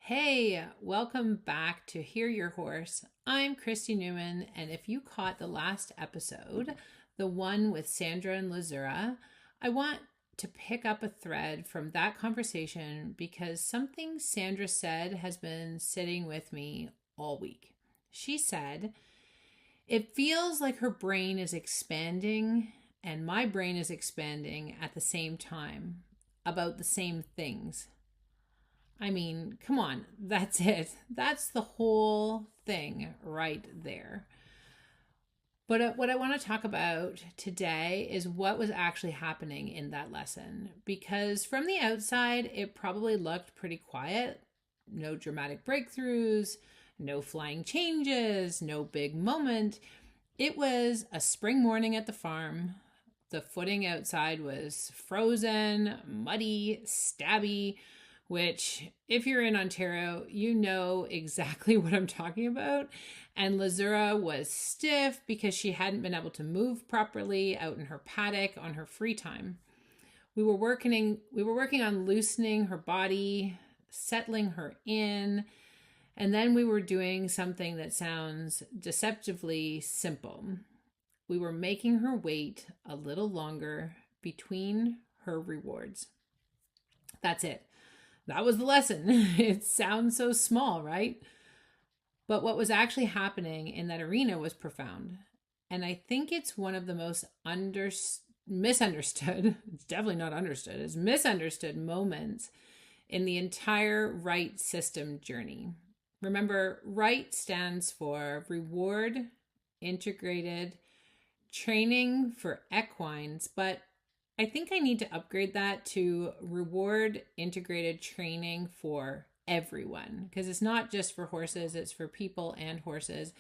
Hey, welcome back to Hear Your Horse. I'm Kristi Newman, and if you caught the last episode, the one with Sandra and Lazura, I want to pick up a thread from that conversation because something Sandra said has been sitting with me all week. She said, it feels like her brain is expanding and my brain is expanding at the same time about the same things. I mean, come on, that's it. That's the whole thing right there. But what I want to talk about today is what was actually happening in that lesson. Because from the outside, it probably looked pretty quiet. No dramatic breakthroughs, no flying changes, no big moment. It was a spring morning at the farm. The footing outside was frozen, muddy, stabby, which if you're in Ontario, you know exactly what I'm talking about. And Lazura was stiff because she hadn't been able to move properly out in her paddock on her free time. We were working on loosening her body, settling her in, and then we were doing something that sounds deceptively simple. We were making her wait a little longer between her rewards. That's it. That was the lesson. It sounds so small, right? But what was actually happening in that arena was profound. And I think it's one of the most misunderstood, it's definitely not understood, it's misunderstood moments in the entire RITE System journey. Remember, RITE stands for Reward Integrated Training for Equines, but I think I need to upgrade that to Reward Integrated Training for everyone, because it's not just for horses, it's for people and horses.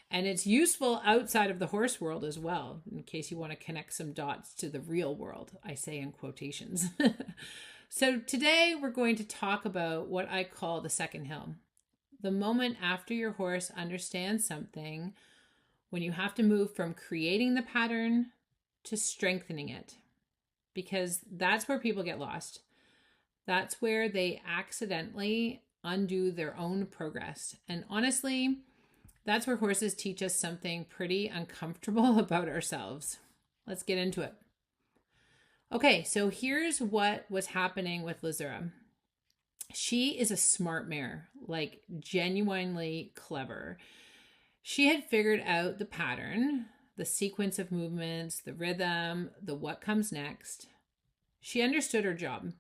And it's useful outside of the horse world as well, in case you want to connect some dots to the real world, I say in quotations. So today we're going to talk about what I call the second hill. The moment after your horse understands something, when you have to move from creating the pattern to strengthening it. Because that's where people get lost. That's where they accidentally undo their own progress. And honestly, that's where horses teach us something pretty uncomfortable about ourselves. Let's get into it. Okay, so here's what was happening with Lazura. She is a smart mare, like genuinely clever. She had figured out the pattern, the sequence of movements, the rhythm, the what comes next. She understood her job.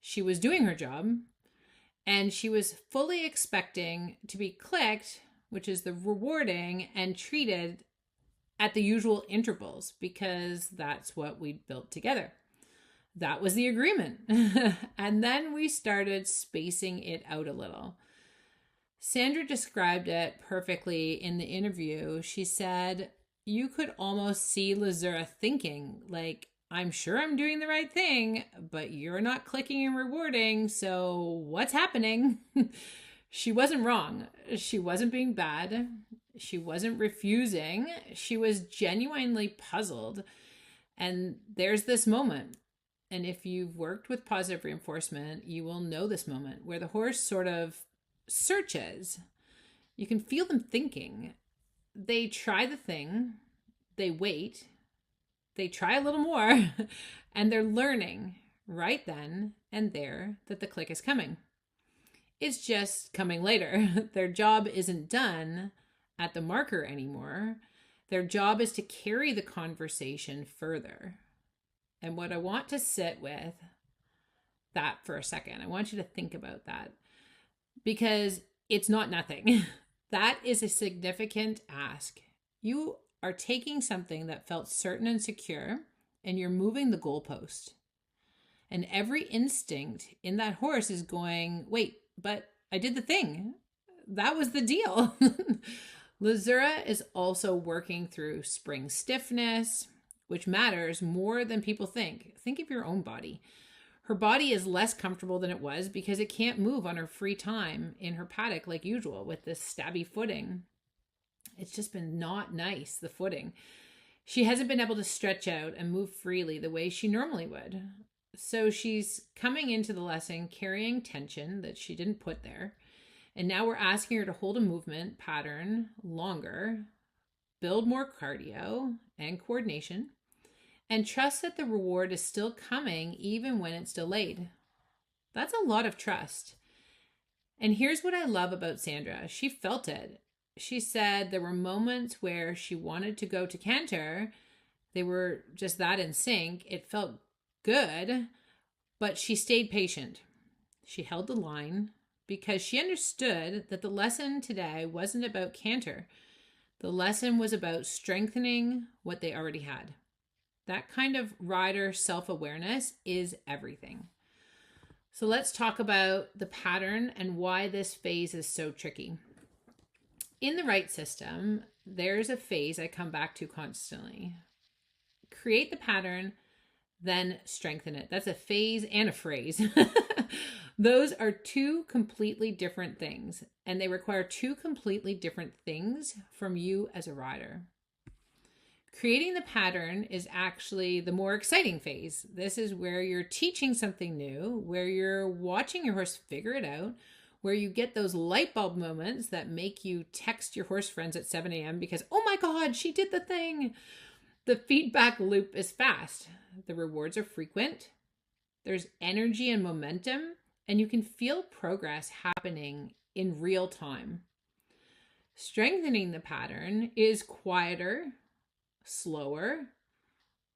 She was doing her job, and she was fully expecting to be clicked, which is the rewarding, and treated at the usual intervals because that's what we'd built together. That was the agreement. And then we started spacing it out a little. Sandra described it perfectly in the interview. She said, you could almost see Lazura thinking, like, I'm sure I'm doing the right thing, but you're not clicking and rewarding, so what's happening? She wasn't wrong. She wasn't being bad. She wasn't refusing. She was genuinely puzzled. And there's this moment. And if you've worked with positive reinforcement, you will know this moment where the horse sort of searches. You can feel them thinking. They try the thing, they wait, they try a little more, and they're learning right then and there that the click is coming. It's just coming later. Their job isn't done at the marker anymore. Their job is to carry the conversation further. And what I want to sit with that for a second, I want you to think about that, because it's not nothing. That is a significant ask. You are taking something that felt certain and secure, and you're moving the goalpost. And every instinct in that horse is going, wait, but I did the thing. That was the deal. Lazura is also working through spring stiffness, which matters more than people think. Think of your own body. Her body is less comfortable than it was because it can't move on her free time in her paddock like usual with this stabby footing. It's just been not nice, the footing. She hasn't been able to stretch out and move freely the way she normally would. So she's coming into the lesson carrying tension that she didn't put there. And now we're asking her to hold a movement pattern longer, build more cardio and coordination, and trust that the reward is still coming even when it's delayed. That's a lot of trust. And here's what I love about Sandra. She felt it. She said there were moments where she wanted to go to canter. They were just that in sync. It felt good, but she stayed patient. She held the line because she understood that the lesson today wasn't about canter. The lesson was about strengthening what they already had. That kind of rider self-awareness is everything. So let's talk about the pattern and why this phase is so tricky. In the RITE system, there's a phase I come back to constantly. Create the pattern, then strengthen it. That's a phase and a phrase. Those are two completely different things, and they require two completely different things from you as a rider. Creating the pattern is actually the more exciting phase. This is where you're teaching something new, where you're watching your horse figure it out, where you get those light bulb moments that make you text your horse friends at 7 a.m. because, oh my God, she did the thing. The feedback loop is fast. The rewards are frequent. There's energy and momentum, and you can feel progress happening in real time. Strengthening the pattern is quieter, slower,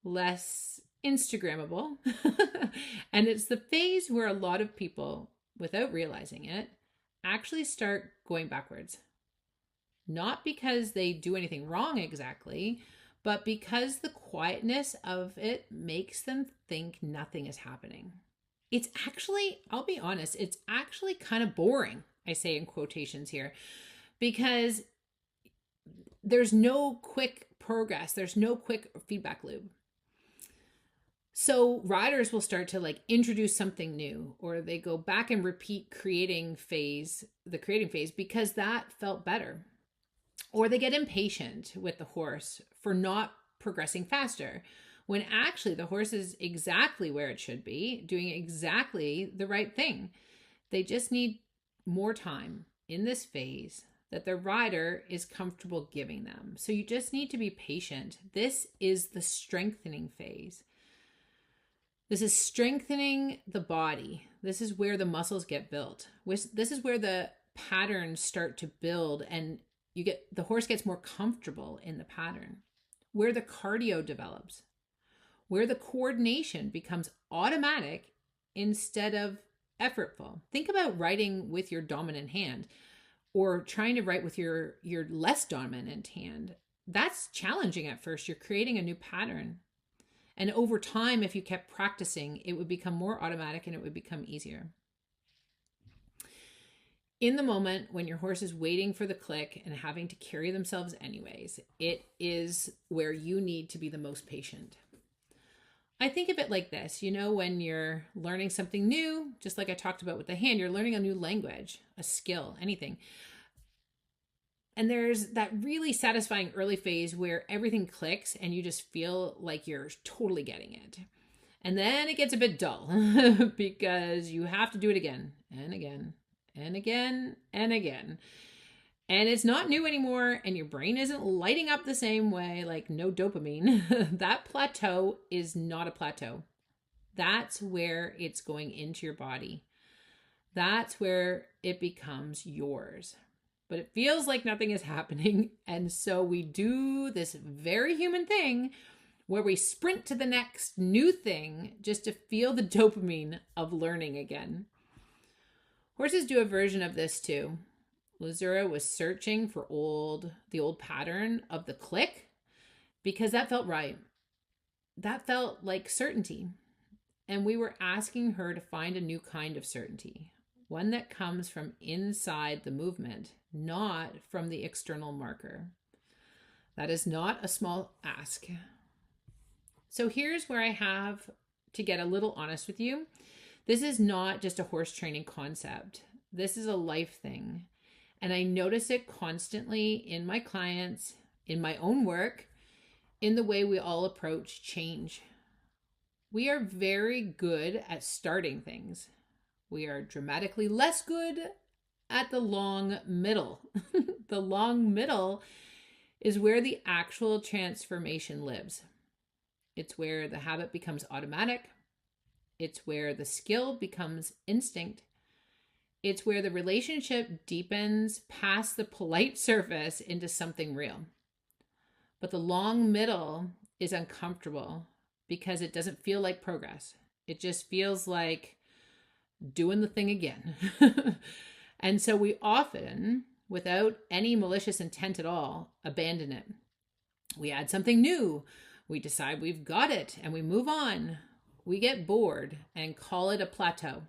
less Instagrammable. And it's the phase where a lot of people, without realizing it, actually start going backwards. Not because they do anything wrong exactly, but because the quietness of it makes them think nothing is happening. It's actually, I'll be honest, it's actually kind of boring, I say in quotations here, because there's no quick progress. There's no quick feedback loop. So riders will start to introduce something new, or they go back and repeat the creating phase because that felt better. Or they get impatient with the horse for not progressing faster, when actually the horse is exactly where it should be, doing exactly the right thing. They just need more time in this phase that the rider is comfortable giving them. So you just need to be patient. This is the strengthening phase. This is strengthening the body. This is where the muscles get built. This is where the patterns start to build, and the horse gets more comfortable in the pattern, where the cardio develops, where the coordination becomes automatic instead of effortful. Think about writing with your dominant hand or trying to write with your less dominant hand. That's challenging at first. You're creating a new pattern. And over time, if you kept practicing, it would become more automatic and it would become easier. In the moment when your horse is waiting for the click and having to carry themselves anyways, it is where you need to be the most patient. I think of it like this, when you're learning something new, just like I talked about with the hand, you're learning a new language, a skill, anything. And there's that really satisfying early phase where everything clicks and you just feel like you're totally getting it. And then it gets a bit dull because you have to do it again and again and again and again. And it's not new anymore, and your brain isn't lighting up the same way, no dopamine. That plateau is not a plateau. That's where it's going into your body. That's where it becomes yours. But it feels like nothing is happening. And so we do this very human thing where we sprint to the next new thing just to feel the dopamine of learning again. Horses do a version of this too. Lazura was searching for the old pattern of the click because that felt right. That felt like certainty. And we were asking her to find a new kind of certainty, one that comes from inside the movement, not from the external marker. That is not a small ask. So here's where I have to get a little honest with you. This is not just a horse training concept. This is a life thing. And I notice it constantly in my clients, in my own work, in the way we all approach change. We are very good at starting things. We are dramatically less good at the long middle. The long middle is where the actual transformation lives. It's where the habit becomes automatic. It's where the skill becomes instinct. It's where the relationship deepens past the polite surface into something real. But the long middle is uncomfortable because it doesn't feel like progress. It just feels like doing the thing again. And so we often, without any malicious intent at all, abandon it. We add something new. We decide we've got it and we move on. We get bored and call it a plateau.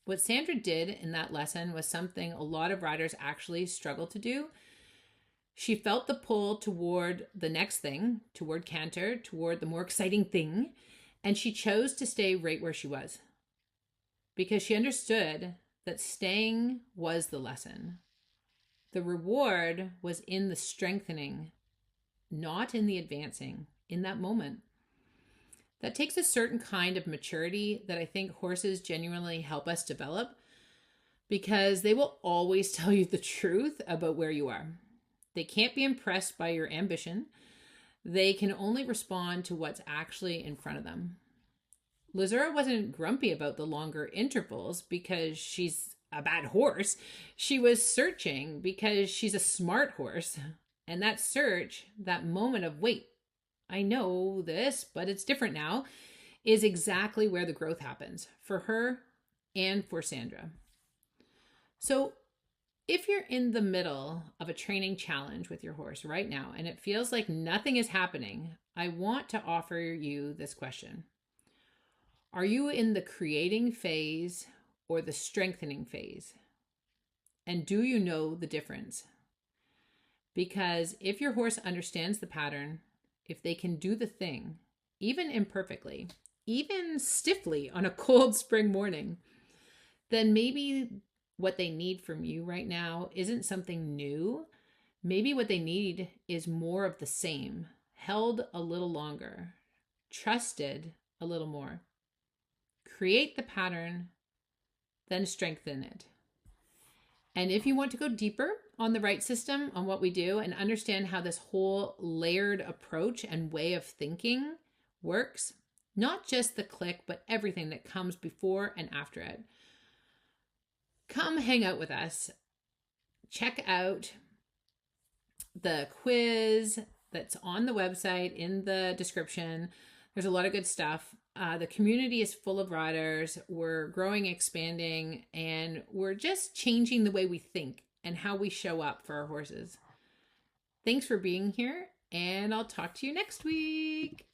What Sandra did in that lesson was something a lot of riders actually struggle to do. She felt the pull toward the next thing, toward canter, toward the more exciting thing, and she chose to stay right where she was because she understood that staying was the lesson. The reward was in the strengthening, not in the advancing in that moment. That takes a certain kind of maturity that I think horses genuinely help us develop because they will always tell you the truth about where you are. They can't be impressed by your ambition. They can only respond to what's actually in front of them. Lazura wasn't grumpy about the longer intervals because she's a bad horse. She was searching because she's a smart horse. And that search, that moment of, wait, I know this, but it's different now, is exactly where the growth happens for her and for Sandra. So if you're in the middle of a training challenge with your horse right now and it feels like nothing is happening, I want to offer you this question. Are you in the creating phase or the strengthening phase? And do you know the difference? Because if your horse understands the pattern, if they can do the thing, even imperfectly, even stiffly on a cold spring morning, then maybe what they need from you right now isn't something new. Maybe what they need is more of the same, held a little longer, trusted a little more. Create the pattern, then strengthen it. And if you want to go deeper on the RITE system, on what we do, and understand how this whole layered approach and way of thinking works, not just the click, but everything that comes before and after it, come hang out with us. Check out the quiz that's on the website in the description. There's a lot of good stuff. The community is full of riders. We're growing, expanding, and we're just changing the way we think and how we show up for our horses. Thanks for being here, and I'll talk to you next week.